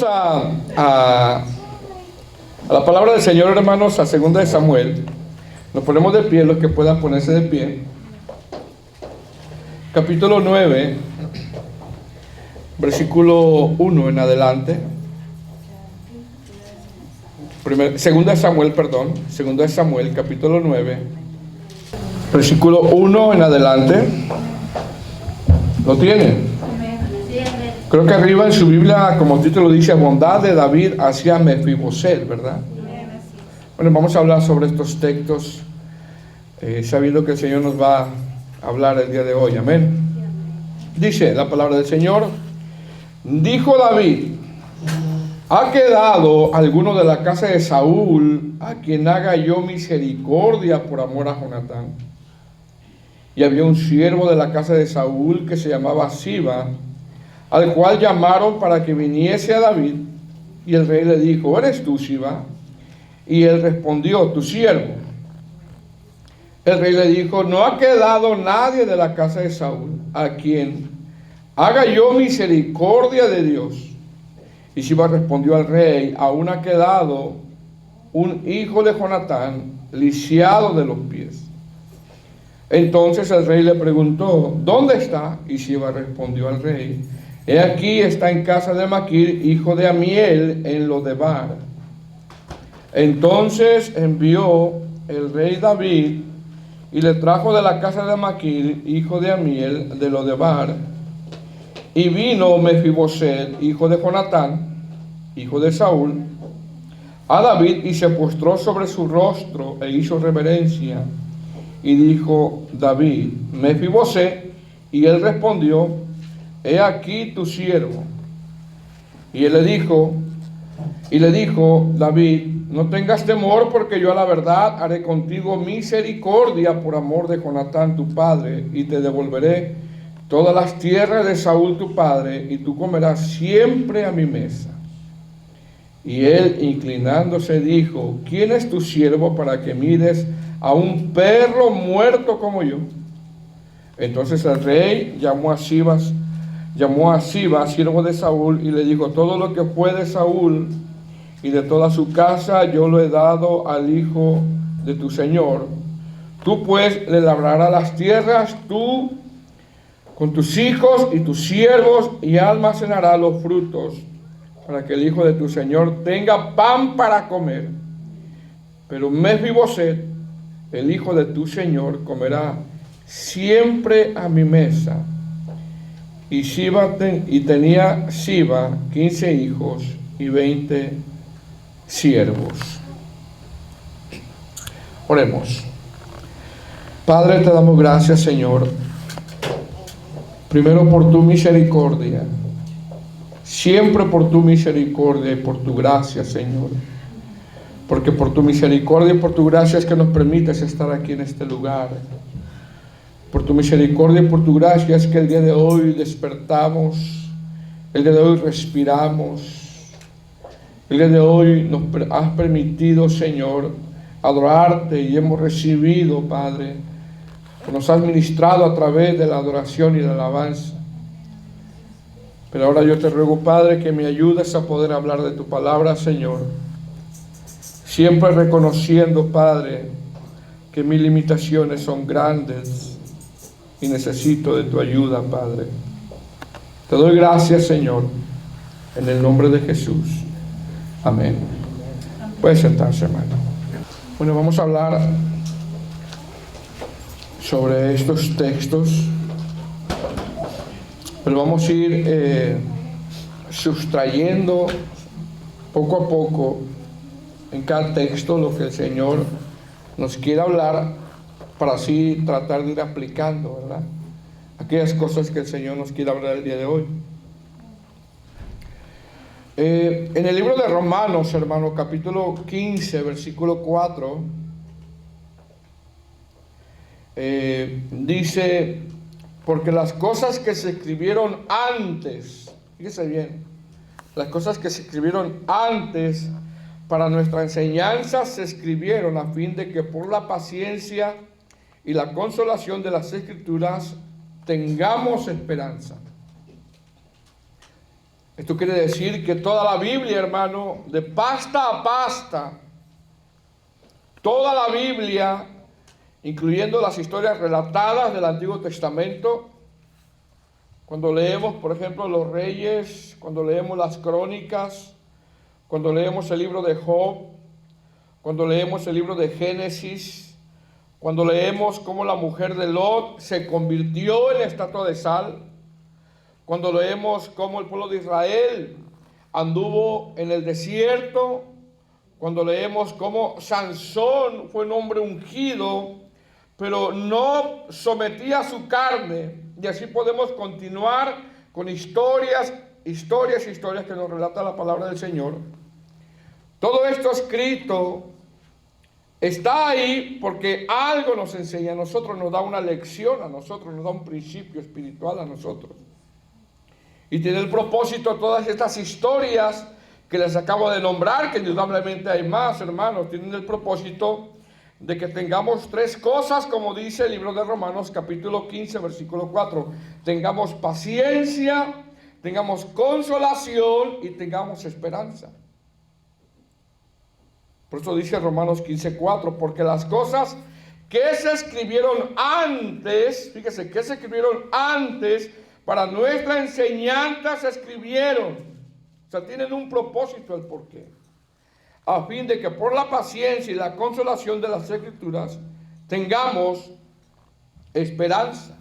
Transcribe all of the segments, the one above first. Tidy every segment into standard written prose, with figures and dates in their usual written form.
a la palabra del Señor, hermanos, a 2 de Samuel. Nos ponemos de pie, los que puedan ponerse de pie. Capítulo 9, versículo 1 en adelante. 2 de Samuel, 2 de Samuel, capítulo 9, versículo 1 en adelante. ¿Lo tiene? Creo que arriba en su Biblia, como título dice, bondad de David hacia Mefiboset, ¿verdad? Bueno, vamos a hablar sobre estos textos, sabiendo que el Señor nos va a hablar el día de hoy. Amén. Dice la palabra del Señor: dijo David: ¿ha quedado alguno de la casa de Saúl a quien haga yo misericordia por amor a Jonatán? Y había un siervo de la casa de Saúl que se llamaba Siba, al cual llamaron para que viniese a David. Y el rey le dijo: ¿eres tú, Siba? Y él respondió: tu siervo. El rey le dijo: no ha quedado nadie de la casa de Saúl a quien haga yo misericordia de Dios. Y Siba respondió al rey: aún ha quedado un hijo de Jonatán lisiado de los pies. Entonces el rey le preguntó: ¿dónde está? Y Siba respondió al rey: he aquí, está en casa de Maquir, hijo de Amiel, en Lodebar. Entonces envió el rey David y le trajo de la casa de Maquir, hijo de Amiel, de Lodebar. Y vino Mefiboset, hijo de Jonatán, hijo de Saúl, a David, y se postró sobre su rostro e hizo reverencia. Y dijo David: Mefiboset. Y él respondió: he aquí tu siervo. Y él le dijo David: no tengas temor, porque yo a la verdad haré contigo misericordia por amor de Jonatán tu padre, y te devolveré todas las tierras de Saúl tu padre, y tú comerás siempre a mi mesa. Y él, inclinándose, dijo: ¿quién es tu siervo para que mires a un perro muerto como yo? Entonces el rey llamó a Siba, siervo de Saúl, y le dijo: todo lo que fue de Saúl y de toda su casa yo lo he dado al hijo de tu señor. Tú pues le labrarás las tierras, tú con tus hijos y tus siervos, y almacenarás los frutos, para que el hijo de tu señor tenga pan para comer. Pero Mefiboset, el hijo de tu señor, comerá siempre a mi mesa. Y tenía Siba 15 hijos y 20 siervos. Oremos. Padre, te damos gracias, Señor, primero por tu misericordia, siempre por tu misericordia y por tu gracia, Señor, porque por tu misericordia y por tu gracia es que nos permites estar aquí en este lugar. Por tu misericordia y por tu gracia es que el día de hoy despertamos, el día de hoy respiramos, el día de hoy nos has permitido, Señor, adorarte, y hemos recibido, Padre, que nos has ministrado a través de la adoración y la alabanza. Pero ahora yo te ruego, Padre, que me ayudes a poder hablar de tu palabra, Señor, siempre reconociendo, Padre, que mis limitaciones son grandes y necesito de tu ayuda, Padre. Te doy gracias, Señor, en el nombre de Jesús. Amén. Puede sentarse, hermano. Bueno, vamos a hablar sobre estos textos, pero vamos a ir sustrayendo poco a poco en cada texto lo que el Señor nos quiere hablar, para así tratar de ir aplicando, ¿verdad?, aquellas cosas que el Señor nos quiere hablar el día de hoy. En el libro de Romanos, hermano, capítulo 15, versículo 4, dice: porque las cosas que se escribieron antes, fíjese bien, las cosas que se escribieron antes para nuestra enseñanza se escribieron a fin de que por la paciencia y la consolación de las Escrituras tengamos esperanza. Esto quiere decir que toda la Biblia, hermano, de pasta a pasta, toda la Biblia, incluyendo las historias relatadas del Antiguo Testamento, cuando leemos, por ejemplo, los Reyes, cuando leemos las Crónicas, cuando leemos el libro de Job, cuando leemos el libro de Génesis, cuando leemos cómo la mujer de Lot se convirtió en estatua de sal, cuando leemos cómo el pueblo de Israel anduvo en el desierto, cuando leemos cómo Sansón fue un hombre ungido, pero no sometía su carne, y así podemos continuar con historias que nos relata la palabra del Señor. Todo esto escrito está ahí porque algo nos enseña a nosotros, nos da una lección a nosotros, nos da un principio espiritual a nosotros. Y tiene el propósito, todas estas historias que les acabo de nombrar, que indudablemente hay más, hermanos, tienen el propósito de que tengamos tres cosas, como dice el libro de Romanos, capítulo 15, versículo 4. Tengamos paciencia, tengamos consolación y tengamos esperanza. Por eso dice Romanos 15, 4, porque las cosas que se escribieron antes, fíjese, que se escribieron antes, para nuestra enseñanza se escribieron. O sea, tienen un propósito el porqué. A fin de que por la paciencia y la consolación de las Escrituras tengamos esperanza.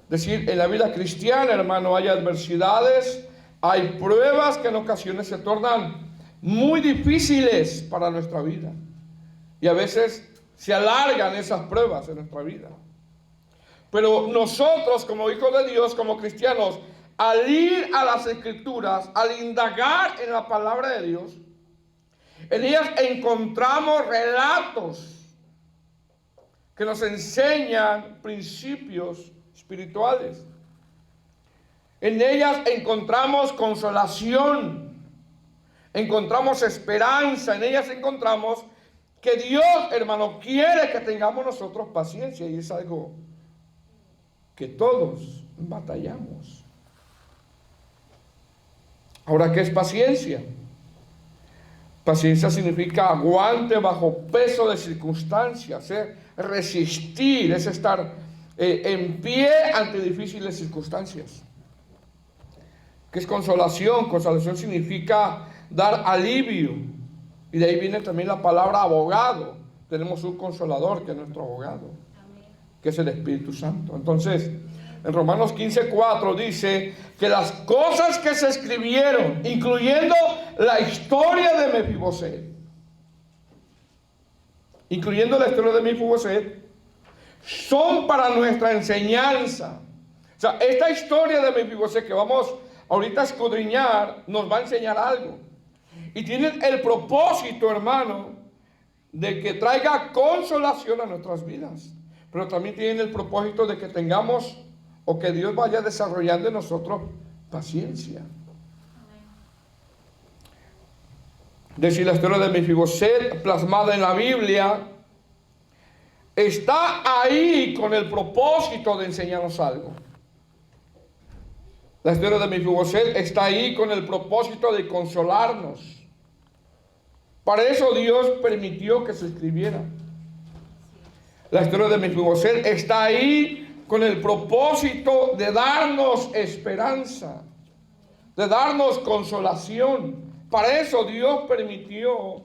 Es decir, en la vida cristiana, hermano, hay adversidades, hay pruebas que en ocasiones se tornan muy difíciles para nuestra vida. Y a veces se alargan esas pruebas en nuestra vida. Pero nosotros, como hijos de Dios, como cristianos, al ir a las Escrituras, al indagar en la palabra de Dios, en ellas encontramos relatos que nos enseñan principios espirituales. En ellas encontramos consolación, encontramos esperanza, en ellas encontramos que Dios, hermano, quiere que tengamos nosotros paciencia, y es algo que todos batallamos. Ahora, ¿qué es paciencia? Paciencia significa aguante bajo peso de circunstancias, resistir, es estar en pie ante difíciles circunstancias. ¿Qué es consolación? Consolación significa dar alivio, y de ahí viene también la palabra abogado. Tenemos un consolador que es nuestro abogado, que es el Espíritu Santo. Entonces, en Romanos 15:4 dice que las cosas que se escribieron, incluyendo la historia de Mefiboset, son para nuestra enseñanza. O sea, esta historia de Mefiboset que vamos ahorita a escudriñar nos va a enseñar algo. Y tiene el propósito, hermano, de que traiga consolación a nuestras vidas. Pero también tiene el propósito de que tengamos, o que Dios vaya desarrollando en nosotros, paciencia. Decir, la historia de Mefiboset plasmada en la Biblia está ahí con el propósito de enseñarnos algo. La historia de Mefiboset está ahí con el propósito de consolarnos. Para eso Dios permitió que se escribiera. La historia de Mefiboset está ahí con el propósito de darnos esperanza, de darnos consolación. Para eso Dios permitió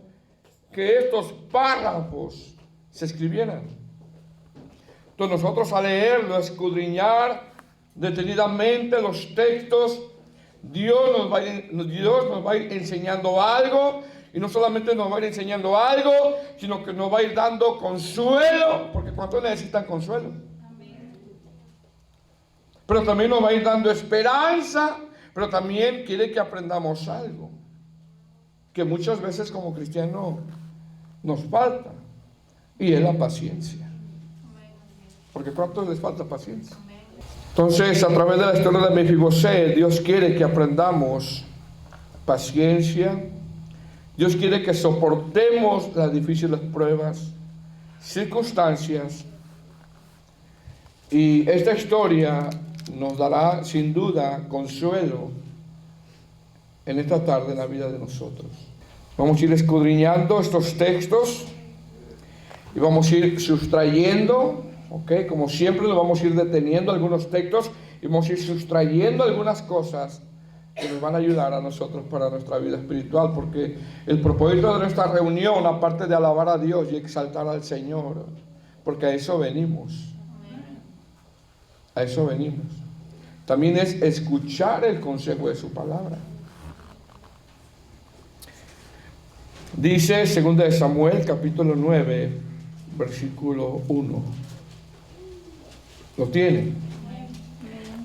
que estos párrafos se escribieran. Entonces nosotros, al leerlo, a escudriñar detenidamente los textos, Dios nos va a ir enseñando algo. Y no solamente nos va a ir enseñando algo, sino que nos va a ir dando consuelo, porque ¿cuántos necesitan consuelo? Amén. Pero también nos va a ir dando esperanza, pero también quiere que aprendamos algo que muchas veces como cristianos nos falta, y es la paciencia. Porque ¿cuántos les falta paciencia? Entonces, a través de la historia de Mefiboset, Dios quiere que aprendamos paciencia. Dios quiere que soportemos las difíciles pruebas, circunstancias, y esta historia nos dará sin duda consuelo en esta tarde en la vida de nosotros. Vamos a ir escudriñando estos textos y vamos a ir sustrayendo, ¿ok? Como siempre, lo vamos a ir deteniendo algunos textos y vamos a ir sustrayendo algunas cosas que nos van a ayudar a nosotros para nuestra vida espiritual, porque el propósito de nuestra reunión, aparte de alabar a Dios y exaltar al Señor, porque a eso venimos, a eso venimos, también es escuchar el consejo de su palabra. Dice 2 Samuel capítulo 9 versículo 1. ¿Lo tiene?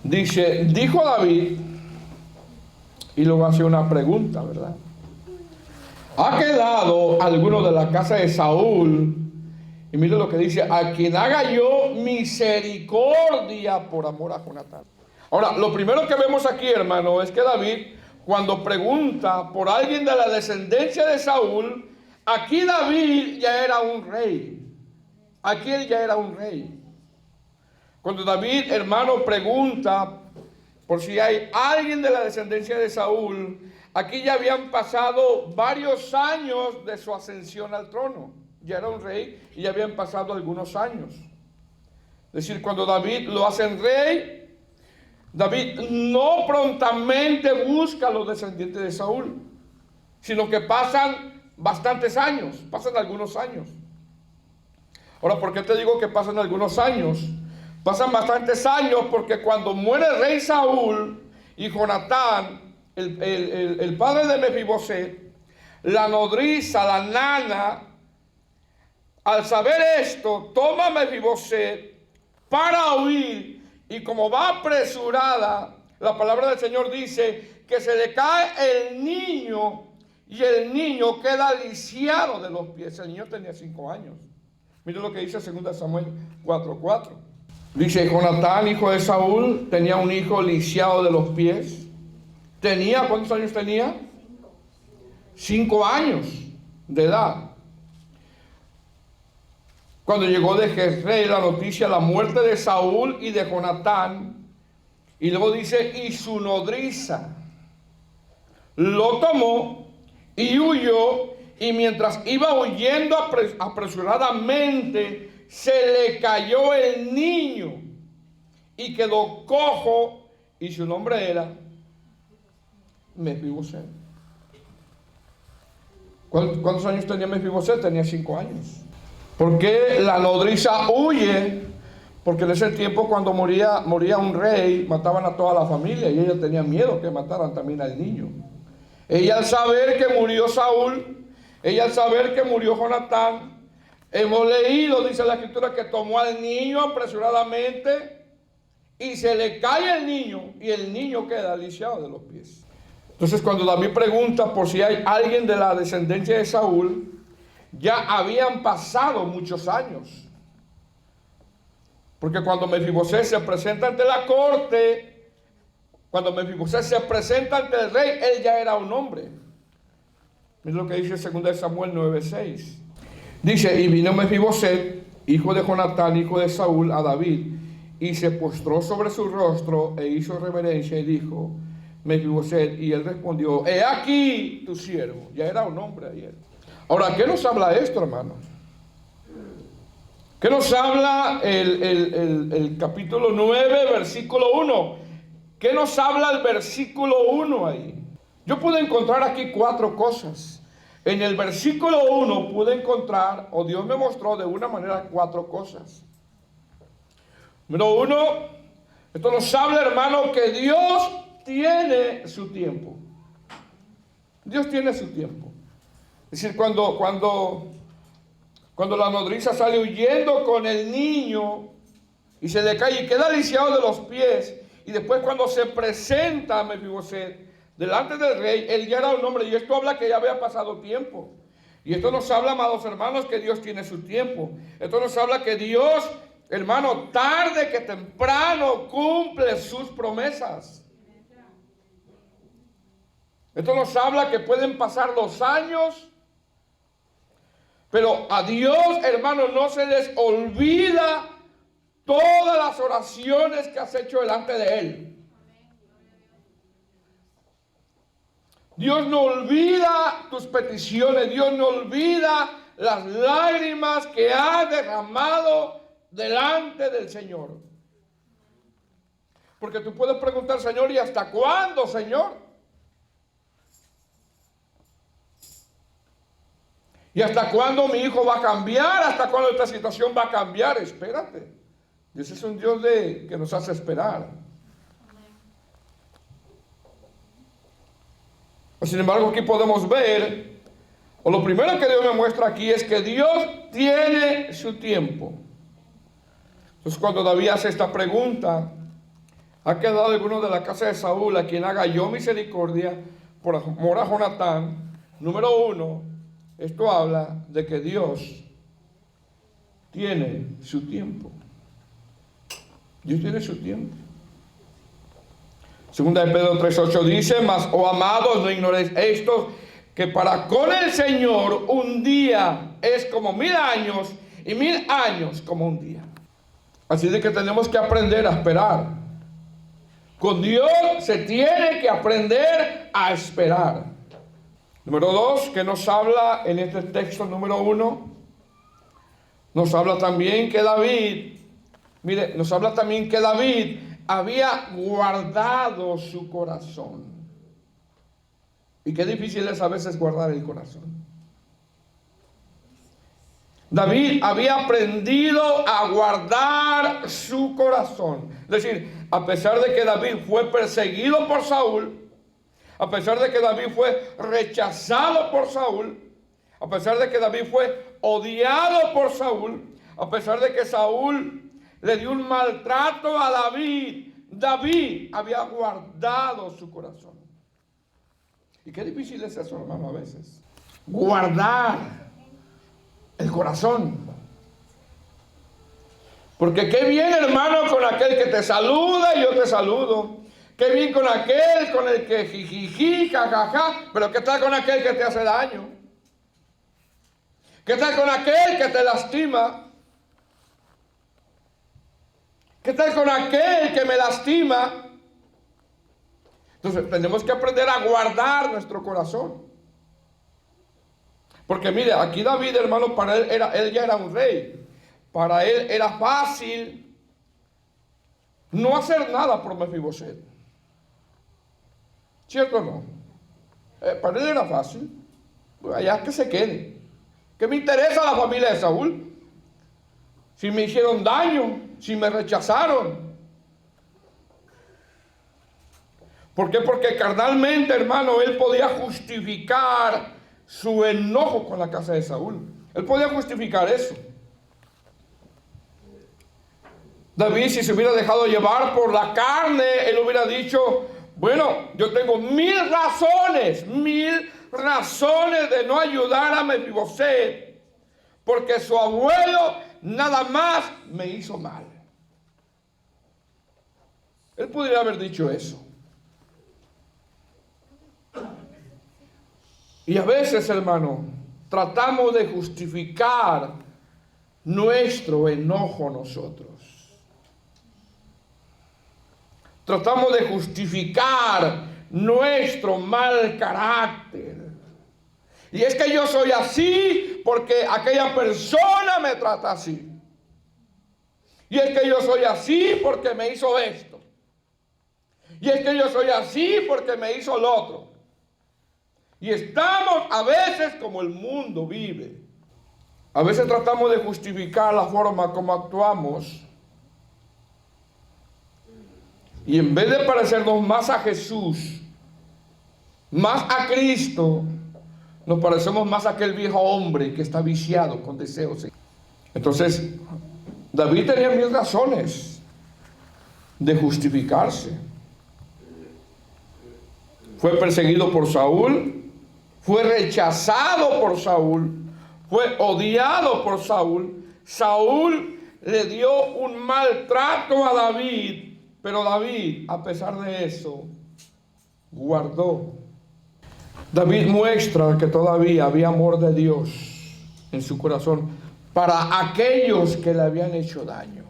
Dice, dijo David, y luego hace una pregunta, ¿verdad? ¿Ha quedado alguno de la casa de Saúl? Y mire lo que dice, a quien haga yo misericordia por amor a Jonatán. Ahora, lo primero que vemos aquí, hermano, es que David, cuando pregunta por alguien de la descendencia de Saúl, aquí David ya era un rey. Aquí él ya era un rey. Cuando David, hermano, pregunta por si hay alguien de la descendencia de Saúl, aquí ya habían pasado varios años de su ascensión al trono. Ya era un rey y ya habían pasado algunos años. Es decir, cuando David lo hacen rey, David no prontamente busca a los descendientes de Saúl, sino que pasan bastantes años, pasan algunos años. Ahora, ¿por qué te digo que pasan algunos años? Pasan bastantes años porque cuando muere el rey Saúl y Jonatán, el padre de Mefiboset, la nodriza, la nana, al saber esto, toma a Mefiboset para huir, y como va apresurada, la palabra del Señor dice que se le cae el niño y el niño queda lisiado de los pies. El niño tenía 5 años. Mire lo que dice 2 Samuel 4:4. Dice, Jonatán, hijo de Saúl, tenía un hijo lisiado de los pies. ¿Cuántos años tenía? 5 años de edad. Cuando llegó de Jezreel la noticia de la muerte de Saúl y de Jonatán, y luego dice, y su nodriza lo tomó y huyó, y mientras iba huyendo apresuradamente, se le cayó el niño y quedó cojo, y su nombre era Mefiboset. ¿Cuántos años tenía Mefiboset? Tenía 5 años. ¿Por qué la nodriza huye? Porque en ese tiempo, cuando moría un rey, mataban a toda la familia, y ella tenía miedo que mataran también al niño. Ella, al saber que murió Saúl, ella, al saber que murió Jonatán, hemos leído, dice la escritura, que tomó al niño apresuradamente y se le cae el niño, y el niño queda lisiado de los pies. Entonces, cuando David pregunta por si hay alguien de la descendencia de Saúl, ya habían pasado muchos años. Porque cuando Mefiboset se presenta ante la corte, cuando Mefiboset se presenta ante el rey, él ya era un hombre. Es lo que dice 2 Samuel 9:6. Dice, y vino Mefiboset, hijo de Jonatán, hijo de Saúl, a David, y se postró sobre su rostro e hizo reverencia y dijo, Mefiboset, y él respondió, he aquí tu siervo. Ya era un hombre ayer. Ahora, ¿qué nos habla esto, hermano? ¿Qué nos habla el capítulo 9, versículo 1? ¿Qué nos habla el versículo 1 ahí? Yo pude encontrar aquí 4 cosas. En el versículo 1 pude encontrar, o Dios me mostró de una manera 4 cosas. Número 1, esto nos habla, hermano, que Dios tiene su tiempo. Dios tiene su tiempo. Es decir, cuando la nodriza sale huyendo con el niño y se le cae y queda lisiado de los pies, y después cuando se presenta a Mefiboset delante del rey, él ya era un hombre, y esto habla que ya había pasado tiempo. Y esto nos habla, amados hermanos, que Dios tiene su tiempo. Esto nos habla que Dios, hermano, tarde que temprano cumple sus promesas. Esto nos habla que pueden pasar los años, pero a Dios, hermano, no se les olvida todas las oraciones que has hecho delante de Él. Dios no olvida tus peticiones. Dios no olvida las lágrimas que has derramado delante del Señor. Porque tú puedes preguntar, Señor, ¿y hasta cuándo, Señor? ¿Y hasta cuándo mi hijo va a cambiar? ¿Hasta cuándo esta situación va a cambiar? Espérate. Dios es un Dios que nos hace esperar. Sin embargo, aquí podemos ver, o lo primero que Dios me muestra aquí es que Dios tiene su tiempo. Entonces, cuando David hace esta pregunta, ¿ha quedado alguno de la casa de Saúl a quien haga yo misericordia por amor a Jonatán? Número uno, esto habla de que Dios tiene su tiempo. Dios tiene su tiempo. Segunda de Pedro 3:8 dice: mas, oh amados, no ignoréis esto, que para con el Señor un día es como 1000 años, y 1000 años como un día. Así de que tenemos que aprender a esperar. Con Dios se tiene que aprender a esperar. Número 2, que nos habla en este texto número 1, nos habla también que David, nos habla también que David había guardado su corazón. Y qué difícil es a veces guardar el corazón. David había aprendido a guardar su corazón. Es decir, a pesar de que David fue perseguido por Saúl, a pesar de que David fue rechazado por Saúl, a pesar de que David fue odiado por Saúl, a pesar de que Saúl le dio un maltrato a David, David había guardado su corazón. Y qué difícil es eso, hermano, a veces. Guardar el corazón. Porque qué bien, hermano, con aquel que te saluda y yo te saludo. Qué bien con aquel con el que jijiji, jajaja. Pero qué tal con aquel que te hace daño. ¿Qué tal con aquel que te lastima? ¿Qué tal con aquel que me lastima? Entonces tenemos que aprender a guardar nuestro corazón. Porque mire, aquí David, hermano, para él ya era un rey. Para él era fácil no hacer nada por Mefiboset. ¿Cierto o no? Para él era fácil. Pues allá que se quede. ¿Qué me interesa la familia de Saúl? Si me hicieron daño, si me rechazaron. ¿Por qué? Porque carnalmente, hermano, él podía justificar su enojo con la casa de Saúl. Él podía justificar eso. David, si se hubiera dejado llevar por la carne, él hubiera dicho: bueno, yo tengo 1000 razones, 1000 razones de no ayudar a Mefiboset, porque su abuelo nada más me hizo mal. Él podría haber dicho eso. Y a veces, hermano, tratamos de justificar nuestro enojo nosotros. Tratamos de justificar nuestro mal carácter. Y es que yo soy así porque aquella persona me trata así. Y es que yo soy así porque me hizo esto. Y es que yo soy así porque me hizo lo otro. Y estamos a veces como el mundo vive. A veces tratamos de justificar la forma como actuamos. Y en vez de parecernos más a Jesús, más a Cristo, nos parecemos más a aquel viejo hombre que está viciado con deseos. Entonces, David tenía 1000 razones de justificarse. Fue perseguido por Saúl, fue rechazado por Saúl, fue odiado por Saúl. Saúl le dio un maltrato a David, pero David, a pesar de eso, guardó. David muestra que todavía había amor de Dios en su corazón para aquellos que le habían hecho daño.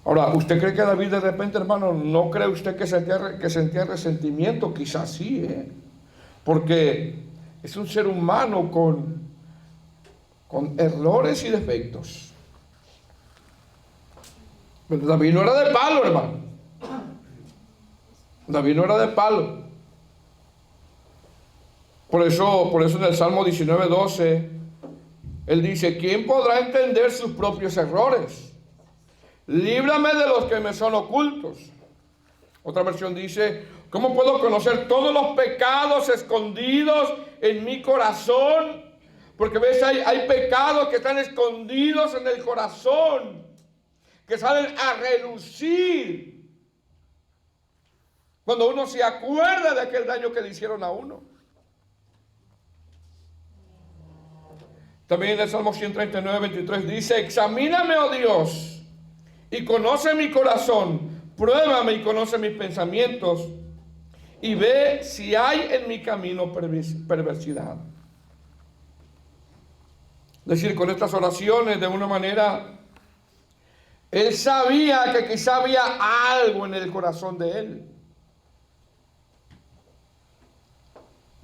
Ahora, ¿usted cree que David de repente, hermano, no cree usted que sentía resentimiento? Quizás sí, porque es un ser humano con errores y defectos. Pero David no era de palo, hermano. David no era de palo. Por eso en el Salmo 19:12, él dice: ¿quién podrá entender sus propios errores? Líbrame de los que me son ocultos. Otra versión dice: ¿cómo puedo conocer todos los pecados escondidos en mi corazón? Porque ves, hay pecados que están escondidos en el corazón, que salen a relucir cuando uno se acuerda de aquel daño que le hicieron a uno. También en el Salmo 139:23 dice: examíname, oh Dios, y conoce mi corazón, pruébame y conoce mis pensamientos, y ve si hay en mi camino perversidad. Es decir, con estas oraciones, de una manera, él sabía que quizá había algo en el corazón de él.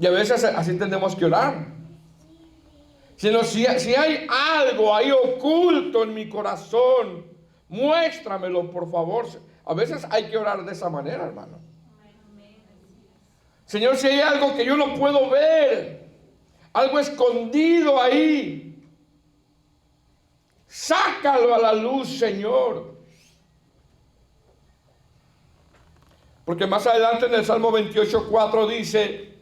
Y a veces así tenemos que orar. Si hay algo ahí oculto en mi corazón, muéstramelo, por favor. A veces hay que orar de esa manera, hermano. Señor, si hay algo que yo no puedo ver, algo escondido ahí, sácalo a la luz, Señor. Porque más adelante en el Salmo 28:4 dice: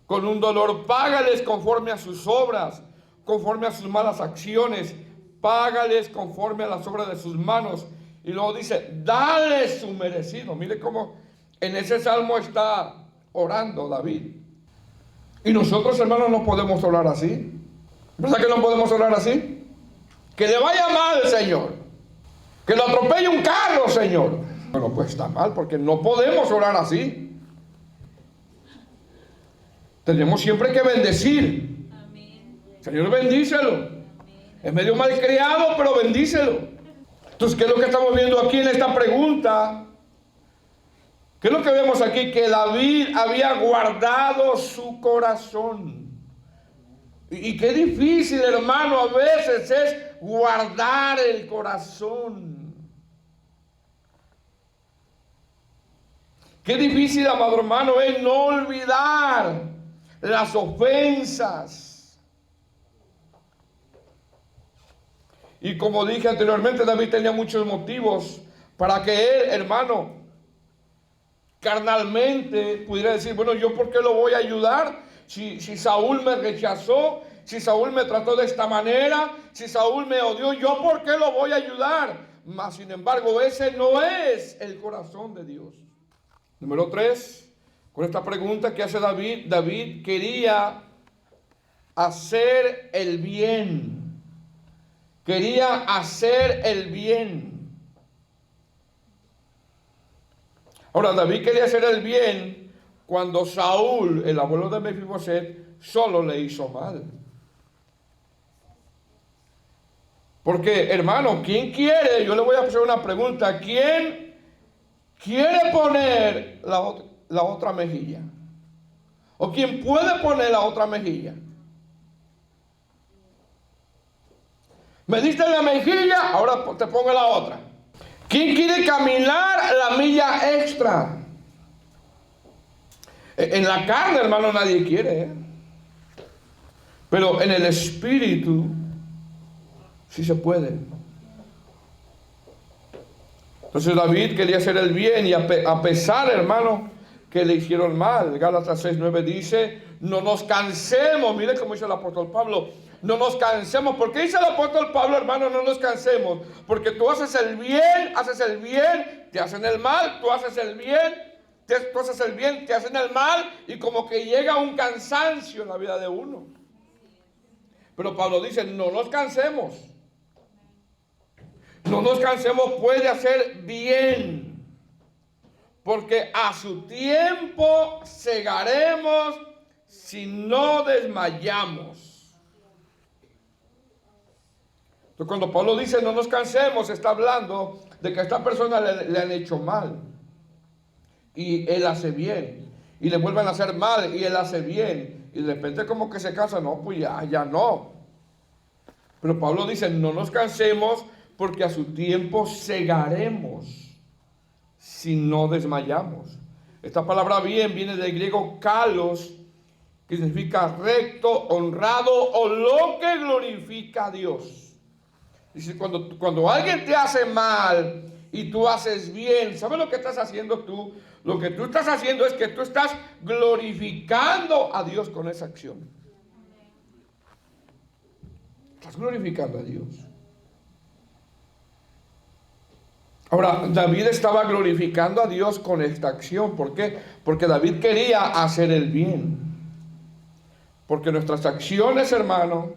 con un dolor págales conforme a sus obras, conforme a sus malas acciones, págales conforme a las obras de sus manos. Y luego dice: dale su merecido. Mire cómo en ese salmo está orando David. Y nosotros, hermanos, no podemos orar así. ¿Verdad que no podemos orar así? Que le vaya mal, Señor, que lo atropelle un carro, Señor. Bueno, pues está mal, porque no podemos orar así. Tenemos siempre que bendecir. Amén. Señor, bendícelo. Amén. Es medio malcriado, pero bendícelo. Entonces, ¿qué es lo que estamos viendo aquí en esta pregunta? ¿Qué es lo que vemos aquí? Que David había guardado su corazón. Y qué difícil, hermano, a veces es guardar el corazón. Qué difícil, amado hermano, es no olvidar las ofensas. Y como dije anteriormente, David tenía muchos motivos para que él, hermano, carnalmente pudiera decir: bueno, ¿yo por qué lo voy a ayudar? Si Saúl me rechazó, si Saúl me trató de esta manera, si Saúl me odió, ¿yo por qué lo voy a ayudar? Mas, sin embargo, ese no es el corazón de Dios. Número 3. Con esta pregunta que hace David, David quería hacer el bien. Quería hacer el bien. Ahora, David quería hacer el bien cuando Saúl, el abuelo de Mefiboset, solo le hizo mal. Porque, hermano, ¿quién quiere? Yo le voy a hacer una pregunta. ¿Quién quiere poner la otra mejilla? ¿O quién puede poner la otra mejilla? Me diste la mejilla, ahora te pongo la otra. ¿Quién quiere caminar la milla extra? En la carne, hermano, nadie quiere, ¿eh? Pero en el espíritu sí se puede. Entonces David quería hacer el bien, y a pesar, hermano, que le hicieron mal. Gálatas 6:9 dice: no nos cansemos. Mire cómo dice el apóstol Pablo: no nos cansemos. ¿Por qué dice el apóstol Pablo, hermano, no nos cansemos? Porque tú haces el bien, te hacen el mal. Tú haces el bien, te hacen el mal. Y como que llega un cansancio en la vida de uno. Pero Pablo dice: no nos cansemos. No nos cansemos, puede hacer bien. Porque a su tiempo segaremos si no desmayamos. Entonces, cuando Pablo dice no nos cansemos, está hablando de que a esta persona le han hecho mal y él hace bien. y le vuelven a hacer mal y él hace bien. Y de repente como que se cansa, no, pues ya no. Pero Pablo dice, no nos cansemos porque a su tiempo segaremos si no desmayamos. Esta palabra bien viene del griego kalos, que significa recto, honrado o lo que glorifica a Dios. Dice, cuando alguien te hace mal y tú haces bien, ¿sabes lo que estás haciendo tú? Lo que tú estás haciendo es que tú estás glorificando a Dios con esa acción. Estás glorificando a Dios. Ahora, David estaba glorificando a Dios con esta acción. ¿Por qué? Porque David quería hacer el bien. Porque nuestras acciones, hermano,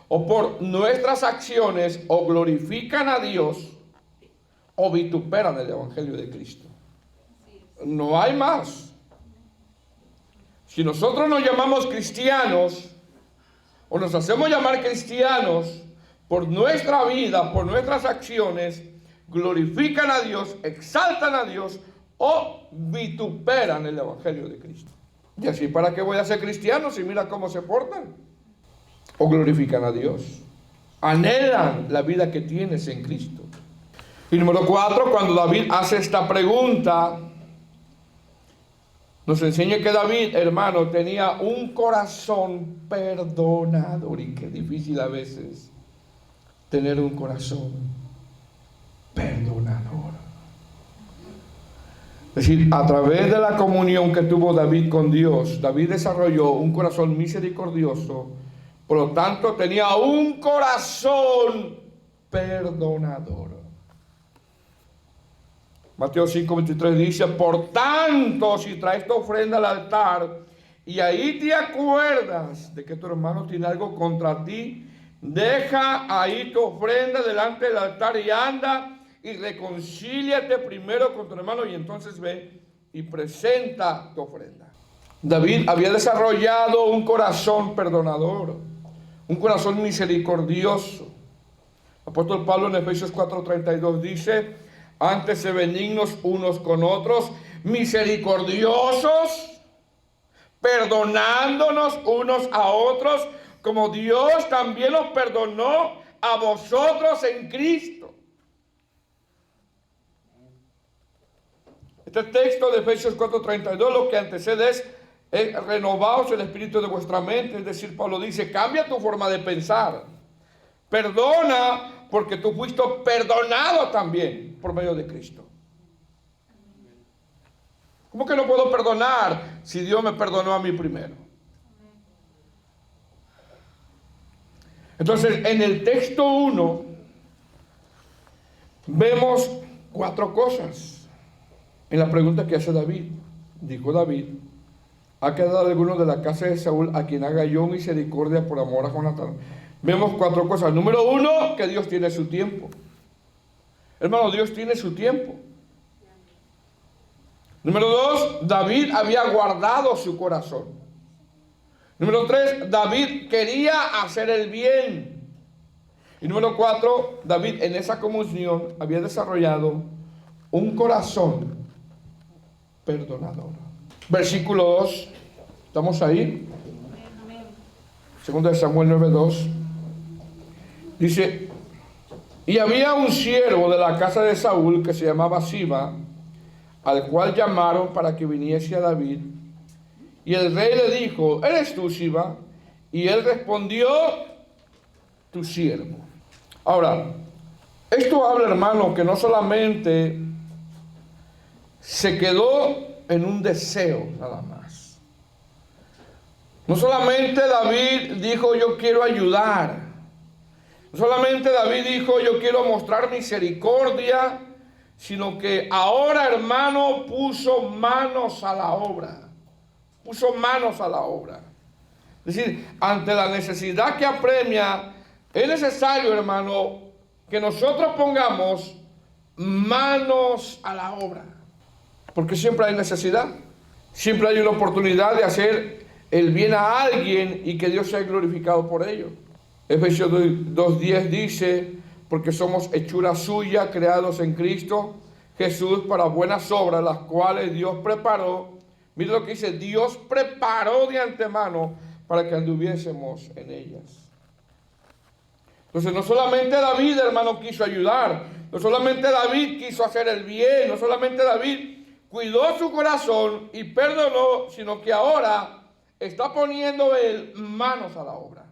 o por nuestras acciones, o glorifican a Dios, o vituperan el Evangelio de Cristo. No hay más. Si nosotros nos llamamos cristianos, o nos hacemos llamar cristianos, por nuestra vida, por nuestras acciones, glorifican a Dios, exaltan a Dios, o vituperan el Evangelio de Cristo. Y así, ¿para qué voy a ser cristiano si mira cómo se portan? O glorifican a Dios, anhelan la vida que tienes en Cristo. Y número 4, cuando David hace esta pregunta, nos enseña que David, hermano, tenía un corazón perdonador. Y qué difícil a veces tener un corazón perdonador. Es decir, a través de la comunión que tuvo David con Dios, David desarrolló un corazón misericordioso. Por lo tanto, tenía un corazón perdonador. Mateo 5:23 dice, por tanto, si traes tu ofrenda al altar y ahí te acuerdas de que tu hermano tiene algo contra ti, deja ahí tu ofrenda delante del altar y anda y reconcíliate primero con tu hermano y entonces ve y presenta tu ofrenda. David había desarrollado un corazón perdonador, un corazón misericordioso. El apóstol Pablo en Efesios 4:32 dice, antes se benignos unos con otros, misericordiosos, perdonándonos unos a otros, como Dios también os perdonó a vosotros en Cristo. Este texto de Efesios 4:32 lo que antecede es renovaos el espíritu de vuestra mente. Es decir, Pablo dice, cambia tu forma de pensar. Perdona porque tú fuiste perdonado también por medio de Cristo. ¿Cómo que no puedo perdonar si Dios me perdonó a mí primero? Entonces, en el texto 1 vemos 4 cosas. En la pregunta que hace David, dijo David, ¿ha quedado alguno de la casa de Saúl a quien haga yo misericordia por amor a Jonatán? Vemos 4 cosas. Número 1, que Dios tiene su tiempo. Hermano, Dios tiene su tiempo. Número 2, David había guardado su corazón. Número 3, David quería hacer el bien. Y número 4, David en esa comunión había desarrollado un corazón perdonador. Versículo 2, ¿estamos ahí? Segundo de Samuel 9:2. Dice, y había un siervo de la casa de Saúl que se llamaba Siba, al cual llamaron para que viniese a David. Y el rey le dijo, ¿eres tú, Siba? Y él respondió, tu siervo. Ahora, esto habla, hermano, que no solamente se quedó en un deseo nada más. No solamente David dijo, yo quiero ayudar. No solamente David dijo, yo quiero mostrar misericordia, sino que ahora, hermano, puso manos a la obra. Puso manos a la obra. Es decir, ante la necesidad que apremia, es necesario, hermano, que nosotros pongamos manos a la obra. Porque siempre hay necesidad. Siempre hay una oportunidad de hacer el bien a alguien y que Dios sea glorificado por ello. Efesios 2:10 dice, porque somos hechura suya, creados en Cristo Jesús para buenas obras, las cuales Dios preparó Mire lo que dice, Dios preparó de antemano para que anduviésemos en ellas. Entonces no solamente David, hermano, quiso ayudar, no solamente David quiso hacer el bien, no solamente David cuidó su corazón y perdonó, sino que ahora está poniendo él manos a la obra.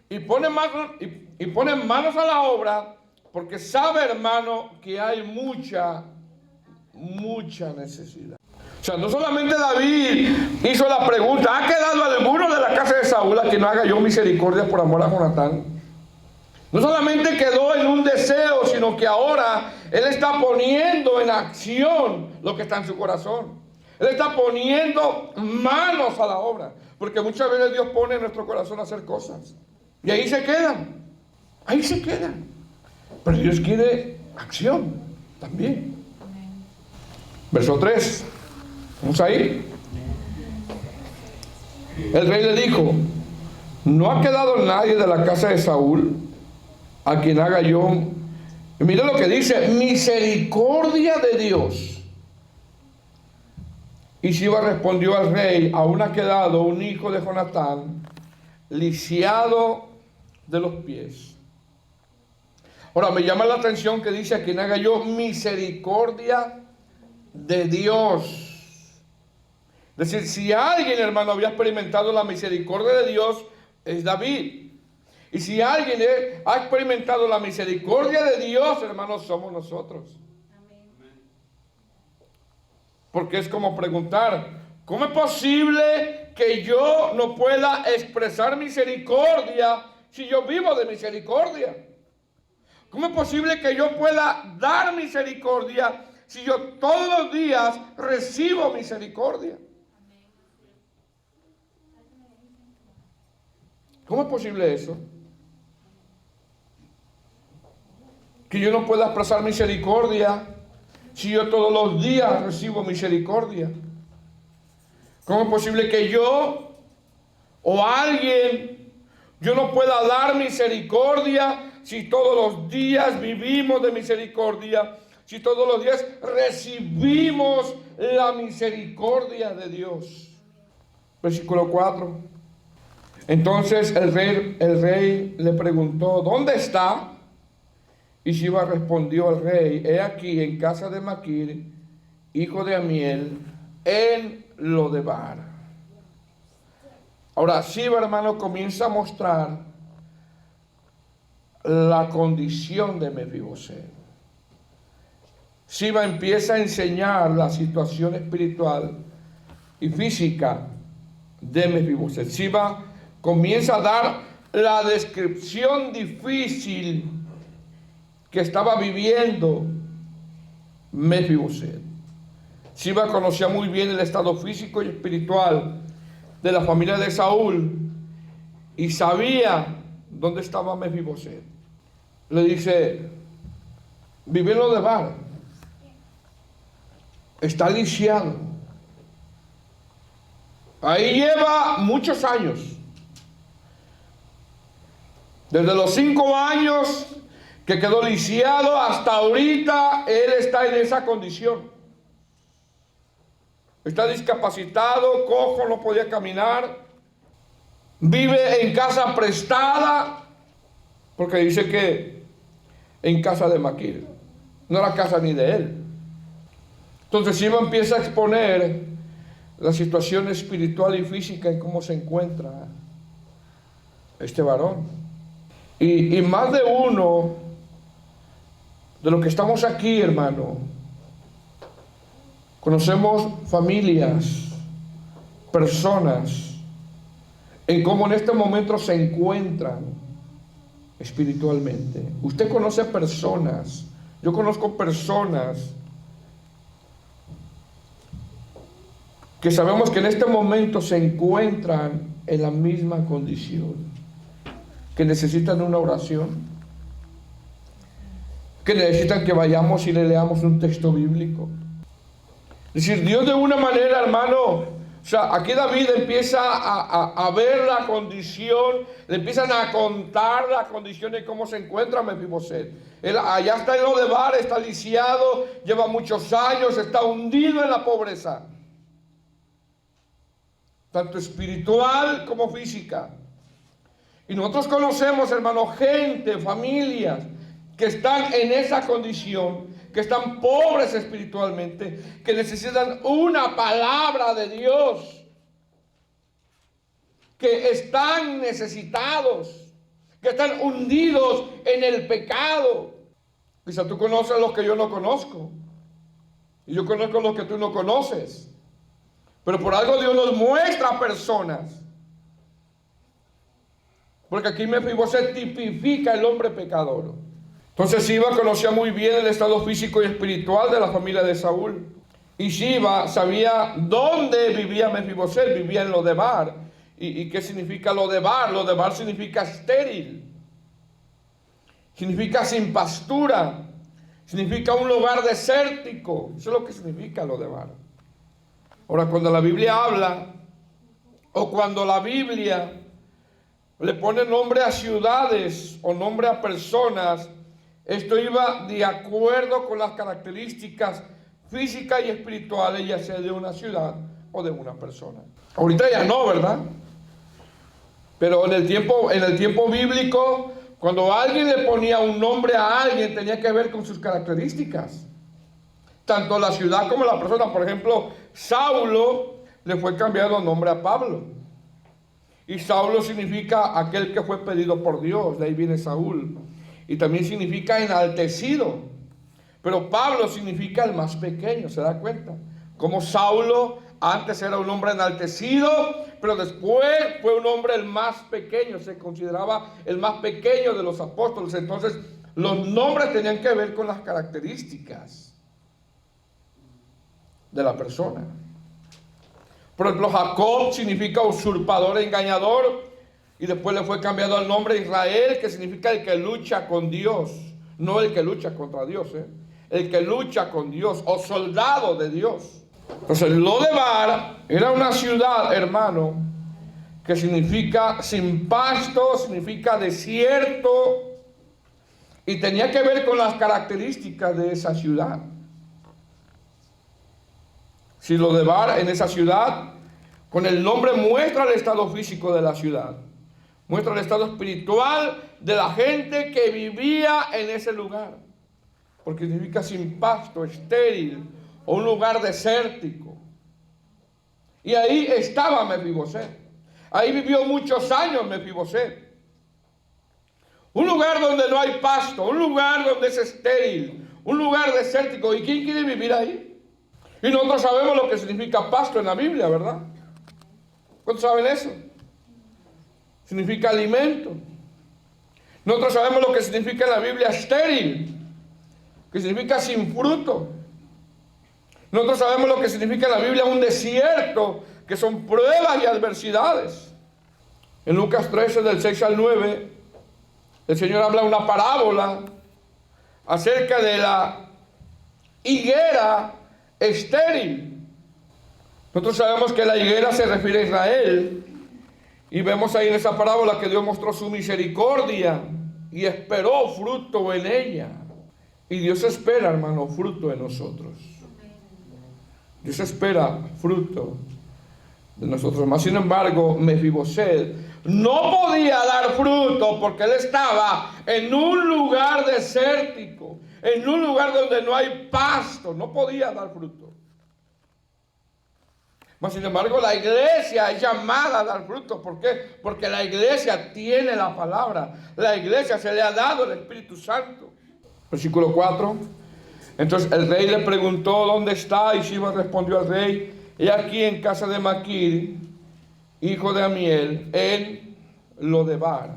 Y pone manos a la obra porque sabe, hermano, que hay mucha necesidad. O sea, no solamente David hizo la pregunta, ¿ha quedado alguno de la casa de Saúl a quien no haga yo misericordia por amor a Jonatán? No solamente quedó en un deseo, sino que ahora él está poniendo en acción lo que está en su corazón. Él está poniendo manos a la obra, porque muchas veces Dios pone en nuestro corazón a hacer cosas y ahí se quedan, pero Dios quiere acción también. Verso 3. Vamos ahí. El rey le dijo, no ha quedado nadie de la casa de Saúl a quien haga yo. Y mire lo que dice, misericordia de Dios. Y Siba respondió al rey, aún ha quedado un hijo de Jonatán, lisiado de los pies. Ahora me llama la atención que dice, a quien haga yo misericordia de Dios. Es decir, si alguien, hermano, había experimentado la misericordia de Dios, es David. Y si alguien ha experimentado la misericordia de Dios, hermanos, somos nosotros. Amén. Porque es como preguntar, ¿cómo es posible que yo no pueda expresar misericordia si yo vivo de misericordia? ¿Cómo es posible que yo pueda dar misericordia si yo todos los días recibo misericordia? ¿Cómo es posible eso? Que yo no pueda expresar misericordia si yo todos los días recibo misericordia. ¿Cómo es posible que yo o alguien, yo no pueda dar misericordia si todos los días vivimos de misericordia, si todos los días recibimos la misericordia de Dios? Versículo 4. Entonces el rey le preguntó, ¿dónde está? Y Siba respondió al rey, he aquí en casa de Maquir, hijo de Amiel, en Lodebar. Ahora Siba, hermano, comienza a mostrar la condición de Mefiboset. Siba empieza a enseñar la situación espiritual y física de Mefiboset. Siba comienza a dar la descripción difícil que estaba viviendo Mefiboset. Siba conocía muy bien el estado físico y espiritual de la familia de Saúl y sabía dónde estaba Mefiboset. Le dice, vive en Lodebar, está lisiado, ahí lleva muchos años. Desde los 5 años que quedó lisiado hasta ahorita, él está en esa condición. Está discapacitado, cojo, no podía caminar. Vive en casa prestada, porque dice que en casa de Maquir. No era casa ni de él. Entonces Siba empieza a exponer la situación espiritual y física en cómo se encuentra este varón. Y más de uno de los que estamos aquí, hermano, conocemos familias, personas, en cómo en este momento se encuentran espiritualmente. Usted conoce personas, yo conozco personas que sabemos que en este momento se encuentran en la misma condición, que necesitan una oración, que necesitan que vayamos y le leamos un texto bíblico. Es decir, Dios de una manera, hermano, O sea, aquí David empieza a ver la condición, le empiezan a contar la condición de cómo se encuentra Mefiboset. Él allá está en Lodebar, está lisiado, lleva muchos años, está hundido en la pobreza, tanto espiritual como física. Y nosotros conocemos, hermanos, gente, familias que están en esa condición, que están pobres espiritualmente, que necesitan una palabra de Dios, que están necesitados, que están hundidos en el pecado. Quizá tú conoces lo que yo no conozco, y yo conozco lo que tú no conoces, pero por algo Dios nos muestra personas. Porque aquí Mefiboset tipifica el hombre pecador. Entonces Siba conocía muy bien el estado físico y espiritual de la familia de Saúl. Y Siba sabía dónde vivía Mefiboset, vivía en Lodebar. ¿Y qué significa Lodebar? Lodebar significa estéril. Significa sin pastura. Significa un lugar desértico. Eso es lo que significa Lodebar. Ahora, cuando la Biblia habla, o cuando la Biblia le pone nombre a ciudades o nombre a personas, esto iba de acuerdo con las características físicas y espirituales, ya sea de una ciudad o de una persona. Ahorita ya no, ¿verdad? Pero en el tiempo bíblico, cuando alguien le ponía un nombre a alguien, tenía que ver con sus características. Tanto la ciudad como la persona. Por ejemplo, Saulo le fue cambiado el nombre a Pablo. Y Saulo significa aquel que fue pedido por Dios, de ahí viene Saúl. Y también significa enaltecido. Pero Pablo significa el más pequeño, ¿se da cuenta? Como Saulo antes era un hombre enaltecido, pero después fue un hombre el más pequeño, se consideraba el más pequeño de los apóstoles. Entonces los nombres tenían que ver con las características de la persona. Por ejemplo, Jacob significa usurpador e engañador, y después le fue cambiado el nombre Israel, que significa el que lucha con Dios, no el que lucha contra Dios, el que lucha con Dios, o soldado de Dios. Entonces Lodebar era una ciudad, hermano, que significa sin pasto, significa desierto, y tenía que ver con las características de esa ciudad. Si Lodebar en esa ciudad, con el nombre muestra el estado físico de la ciudad, muestra el estado espiritual de la gente que vivía en ese lugar, porque significa sin pasto, estéril, o un lugar desértico. Y ahí estaba Mefiboset. Ahí vivió muchos años Mefiboset. Un lugar donde no hay pasto, un lugar donde es estéril, un lugar desértico. ¿Y quién quiere vivir ahí? Y nosotros sabemos lo que significa pasto en la Biblia, ¿verdad? ¿Cuántos saben eso? Significa alimento. Nosotros sabemos lo que significa en la Biblia estéril, que significa sin fruto. Nosotros sabemos lo que significa en la Biblia un desierto, que son pruebas y adversidades. En Lucas 13, del 6 al 9, el Señor habla una parábola acerca de la higuera estéril. Nosotros sabemos que la higuera se refiere a Israel, y vemos ahí en esa parábola que Dios mostró su misericordia y esperó fruto en ella. Y Dios espera, hermano, fruto en nosotros. Dios espera fruto de nosotros. Mas sin embargo, Mefiboset no podía dar fruto porque él estaba en un lugar desértico, en un lugar donde no hay pasto. No podía dar fruto. Mas sin embargo, la iglesia es llamada a dar fruto. ¿Por qué? Porque la iglesia tiene la palabra. La iglesia se le ha dado el Espíritu Santo. Versículo 4. Entonces el rey le preguntó dónde está, y Siba respondió al rey: he aquí en casa de Maquir, hijo de Amiel, en Lodebar.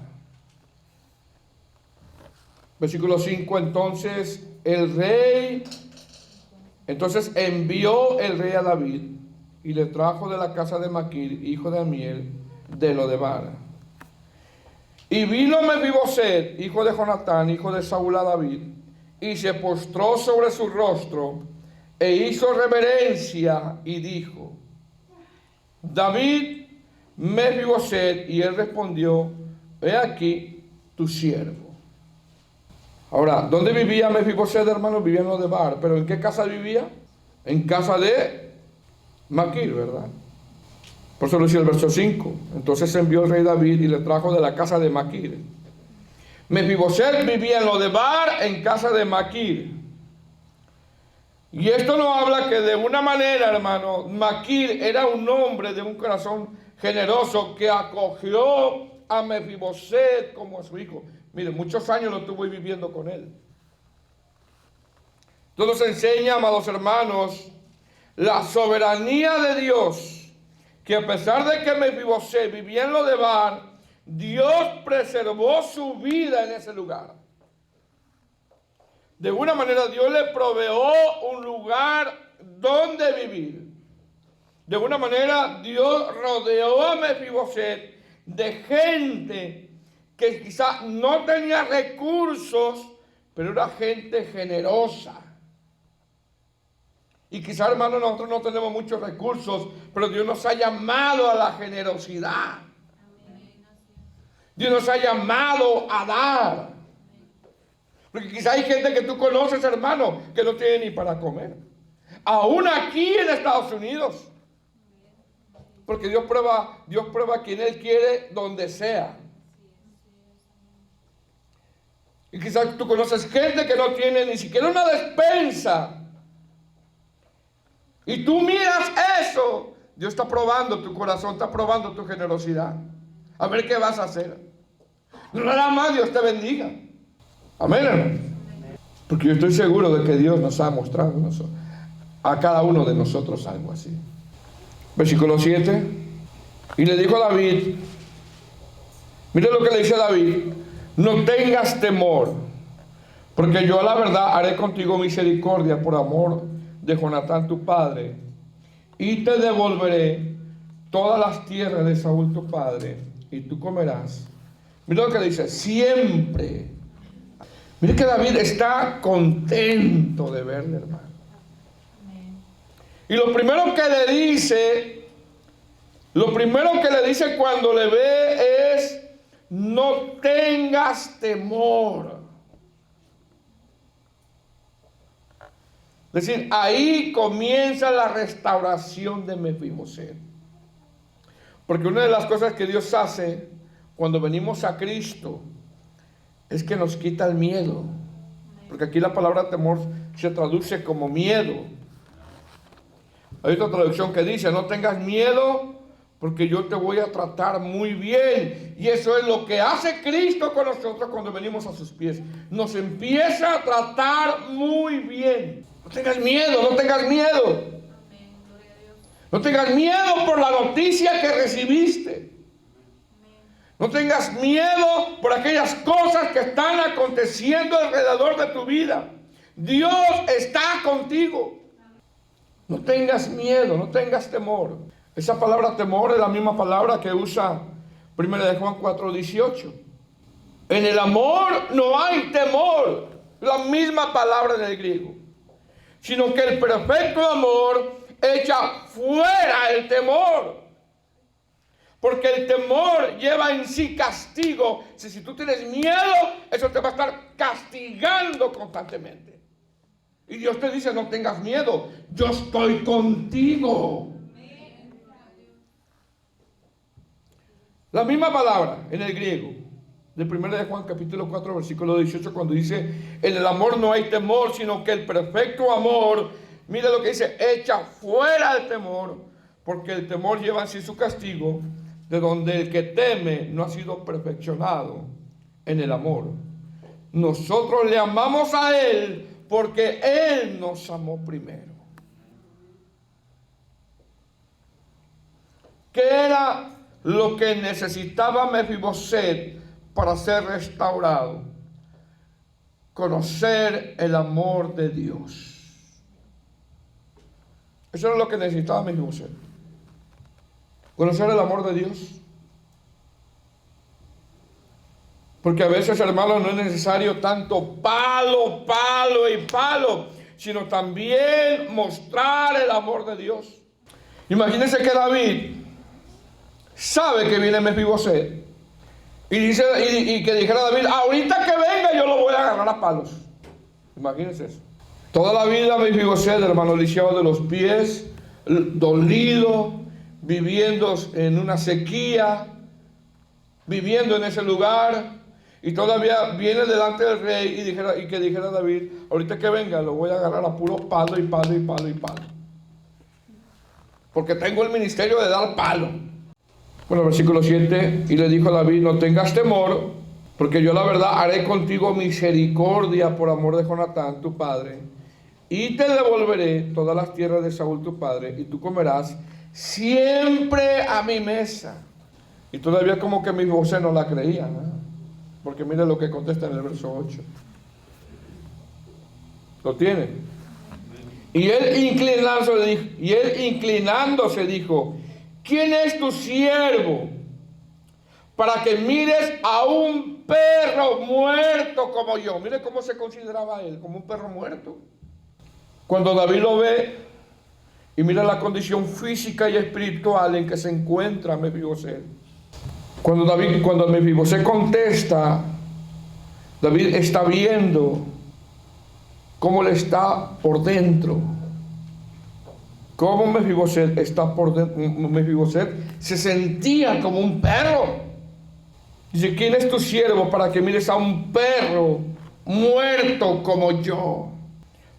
Versículo 5. Entonces envió el rey a David, y le trajo de la casa de Maquir, hijo de Amiel, de Lodebar. Y vino Mefiboset, hijo de Jonatán, hijo de Saúl, a David, y se postró sobre su rostro, e hizo reverencia, y dijo: David, Mefiboset, y él respondió: he aquí tu siervo. Ahora, ¿dónde vivía Mefiboset, hermano? Vivía en Lodebar. ¿Pero en qué casa vivía? En casa de Maquir, ¿verdad? Por eso lo dice el verso 5. Entonces envió el rey David y le trajo de la casa de Maquir. Mefiboset vivía en Lodebar, en casa de Maquir. Y esto nos habla que de una manera, hermano, Maquir era un hombre de un corazón generoso que acogió a Mefiboset como a su hijo. Mire, muchos años lo estuvo viviendo con él. Esto nos enseña, amados hermanos, la soberanía de Dios, que a pesar de que Mefiboset vivía en Lodebar, Dios preservó su vida en ese lugar. De una manera Dios le proveó un lugar donde vivir. De una manera Dios rodeó a Mefiboset de gente que quizá no tenía recursos, pero era gente generosa. Y quizá, hermano, nosotros no tenemos muchos recursos, pero Dios nos ha llamado a la generosidad. Dios nos ha llamado a dar. Porque quizá hay gente que tú conoces, hermano, que no tiene ni para comer. Aún aquí en Estados Unidos. Porque Dios prueba a quien Él quiere donde sea. Y quizás tú conoces gente que no tiene ni siquiera una despensa. Y tú miras eso. Dios está probando tu corazón, está probando tu generosidad. A ver qué vas a hacer. No nada más Dios te bendiga. Amén, hermano. Porque yo estoy seguro de que Dios nos ha mostrado a cada uno de nosotros algo así. Versículo 7. Y le dijo a David, mire lo que le dice a David: no tengas temor, porque yo a la verdad haré contigo misericordia por amor de Jonatán tu padre, y te devolveré todas las tierras de Saúl tu padre, y tú comerás. Mira lo que dice: siempre. Mire que David está contento de verle, hermano. Y lo primero que le dice cuando le ve es: no tengas temor. Es decir, ahí comienza la restauración de Mefiboset. Porque una de las cosas que Dios hace cuando venimos a Cristo es que nos quita el miedo. Porque aquí la palabra temor se traduce como miedo. Hay otra traducción que dice: no tengas miedo, porque yo te voy a tratar muy bien. Y eso es lo que hace Cristo con nosotros cuando venimos a sus pies. Nos empieza a tratar muy bien. No tengas miedo, no tengas miedo. No tengas miedo por la noticia que recibiste. No tengas miedo por aquellas cosas que están aconteciendo alrededor de tu vida. Dios está contigo. No tengas miedo, no tengas temor. Esa palabra temor es la misma palabra que usa 1 de Juan 4:18. En el amor no hay temor. La misma palabra en el griego. Sino que el perfecto amor echa fuera el temor. Porque el temor lleva en sí castigo. Si tú tienes miedo, eso te va a estar castigando constantemente. Y Dios te dice: no tengas miedo, yo estoy contigo. La misma palabra en el griego de 1 de Juan capítulo 4 versículo 18, cuando dice: en el amor no hay temor, sino que el perfecto amor, mire lo que dice, echa fuera el temor, porque el temor lleva en sí su castigo, de donde el que teme no ha sido perfeccionado en el amor. Nosotros le amamos a Él porque Él nos amó primero. ¿Qué era lo que necesitaba Mefiboset para ser restaurado? Conocer el amor de Dios. Eso era lo que necesitaba Mefiboset. Conocer el amor de Dios. Porque a veces, hermanos, no es necesario tanto palo y palo, sino también mostrar el amor de Dios. Imagínense que David sabe que viene Mefiboset. Y dice, y que dijera David, ahorita que venga yo lo voy a agarrar a palos. Imagínense eso. Toda la vida Mefiboset, hermano, lisiado de los pies, dolido, viviendo en una sequía, viviendo en ese lugar, y todavía viene delante del rey y que dijera David, ahorita que venga lo voy a agarrar a puro palo y palo y palo y palo, porque tengo el ministerio de dar palo. Bueno, versículo 7, y le dijo a David, no tengas temor, porque yo la verdad haré contigo misericordia por amor de Jonatán tu padre, y te devolveré todas las tierras de Saúl tu padre, y tú comerás siempre a mi mesa. Y todavía como que Mefiboset no la creía, ¿no? Porque mire lo que contesta en el verso 8. ¿Lo tiene? Y él inclinándose dijo, ¿quién es tu siervo para que mires a un perro muerto como yo? Mire cómo se consideraba él, como un perro muerto. Cuando David lo ve y mira la condición física y espiritual en que se encuentra Mefiboset. Cuando Mefiboset contesta, David está viendo cómo le está por dentro. Cómo Mefiboset está por dentro. Mefiboset se sentía como un perro. Dice, ¿quién es tu siervo para que mires a un perro muerto como yo?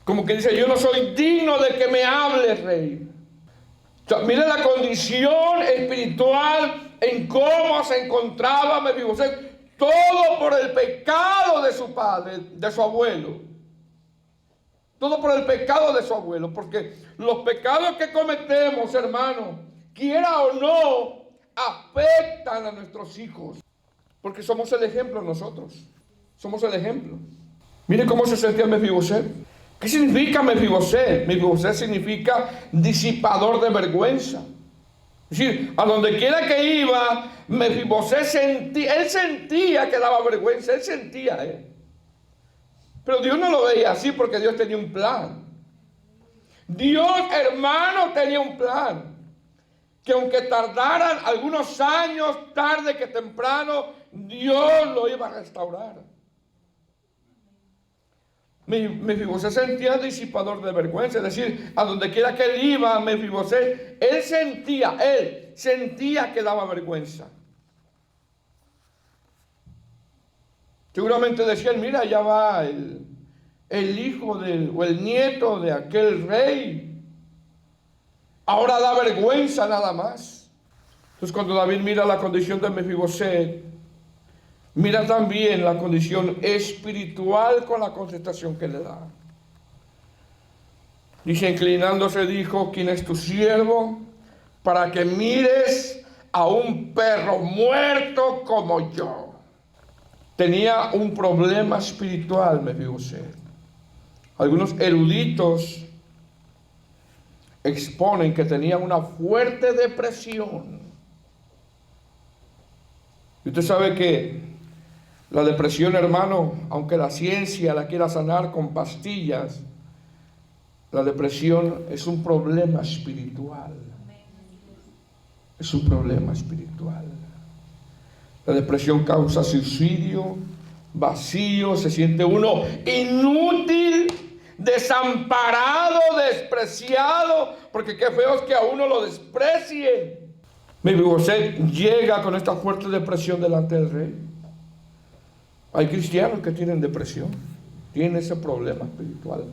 Como que dice, yo no soy digno de que me hables, rey. O sea, mire la condición espiritual en cómo se encontraba Mefiboset. Todo por el pecado de su padre, de su abuelo. Todo por el pecado de su abuelo. Porque los pecados que cometemos, hermano, quiera o no, afectan a nuestros hijos. Porque somos el ejemplo nosotros. Somos el ejemplo. Mire cómo se sentía Mefiboset. ¿Qué significa Mefiboset? Mefiboset significa disipador de vergüenza. Es decir, a donde quiera que iba, Mefiboset sentía que daba vergüenza, él sentía. Pero Dios no lo veía así porque Dios tenía un plan. Dios, hermano, tenía un plan. Que aunque tardaran algunos años, tarde que temprano, Dios lo iba a restaurar. Mefiboset sentía disipador de vergüenza, es decir, a donde quiera que él iba, Mefiboset, él sentía que daba vergüenza. Seguramente decían, mira, ya va el hijo o el nieto de aquel rey. Ahora da vergüenza nada más. Entonces cuando David mira la condición de Mefiboset, mira también la condición espiritual con la contestación que le da. Dice, inclinándose dijo, ¿quién es tu siervo para que mires a un perro muerto como yo? Tenía un problema espiritual Mefiboset. Algunos eruditos exponen que tenía una fuerte depresión. Y usted sabe que la depresión, hermano, aunque la ciencia la quiera sanar con pastillas, la depresión es un problema espiritual. Es un problema espiritual. La depresión causa suicidio, vacío, se siente uno inútil, desamparado, despreciado, porque qué feo es que a uno lo desprecien. Mefiboset llega con esta fuerte depresión delante del rey. Hay cristianos que tienen depresión, tienen ese problema espiritual,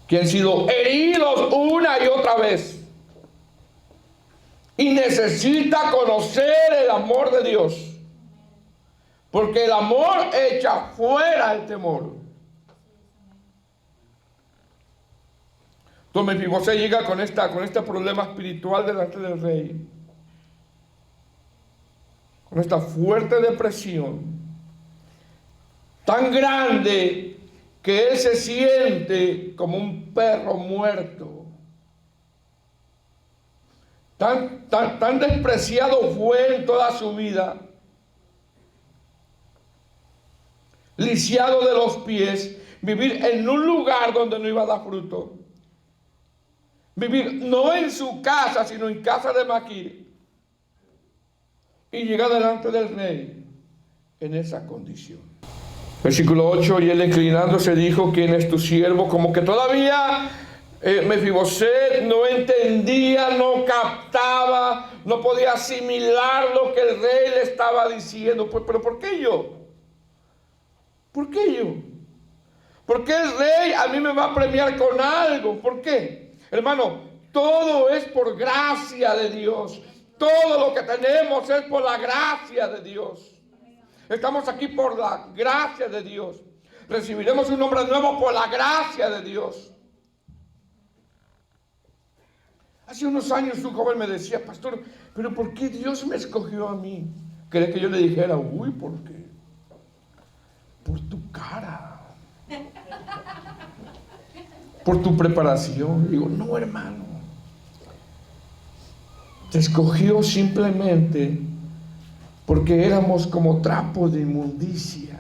que han sido heridos una y otra vez y necesita conocer el amor de Dios, porque el amor echa fuera el temor. Entonces Mefiboset llega con este problema espiritual delante del rey, con esta fuerte depresión tan grande que él se siente como un perro muerto. Tan despreciado fue en toda su vida, lisiado de los pies, vivir en un lugar donde no iba a dar fruto, vivir no en su casa, sino en casa de Maquir, y llega delante del rey en esa condición. Versículo 8, y él inclinándose dijo, ¿quién es tu siervo? Como que todavía Mefiboset no entendía, no captaba, no podía asimilar lo que el rey le estaba diciendo. Pero ¿por qué yo? ¿Por qué yo? ¿Por qué el rey a mí me va a premiar con algo? ¿Por qué? Hermano, todo es por gracia de Dios. Todo lo que tenemos es por la gracia de Dios. Estamos aquí por la gracia de Dios. Recibiremos un nombre nuevo por la gracia de Dios. Hace unos años un joven me decía, pastor, pero ¿por qué Dios me escogió a mí? ¿Quería que yo le dijera, uy, ¿por qué? Por tu cara, por tu preparación. Digo, no, hermano, te escogió simplemente porque éramos como trapo de inmundicia,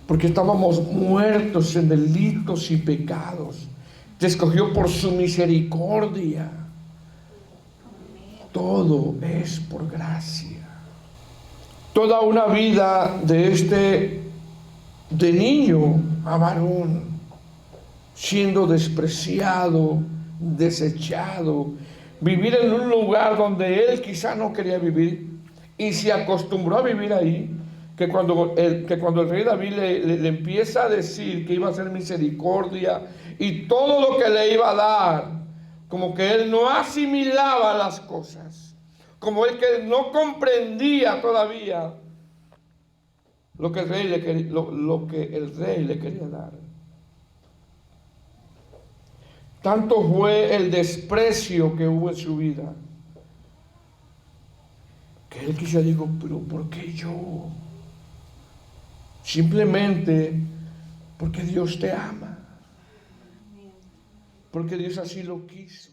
porque estábamos muertos en delitos y pecados. Te escogió por su misericordia. Todo es por gracia. Toda una vida de niño a varón, siendo despreciado, desechado, vivir en un lugar donde él quizá no quería vivir y se acostumbró a vivir ahí, que cuando el rey David le empieza a decir que iba a hacer misericordia y todo lo que le iba a dar, como que él no asimilaba las cosas, como él que no comprendía todavía lo que el rey le quería dar. Tanto fue el desprecio que hubo en su vida, que él quizá dijo, pero ¿por qué yo? Simplemente porque Dios te ama, porque Dios así lo quiso.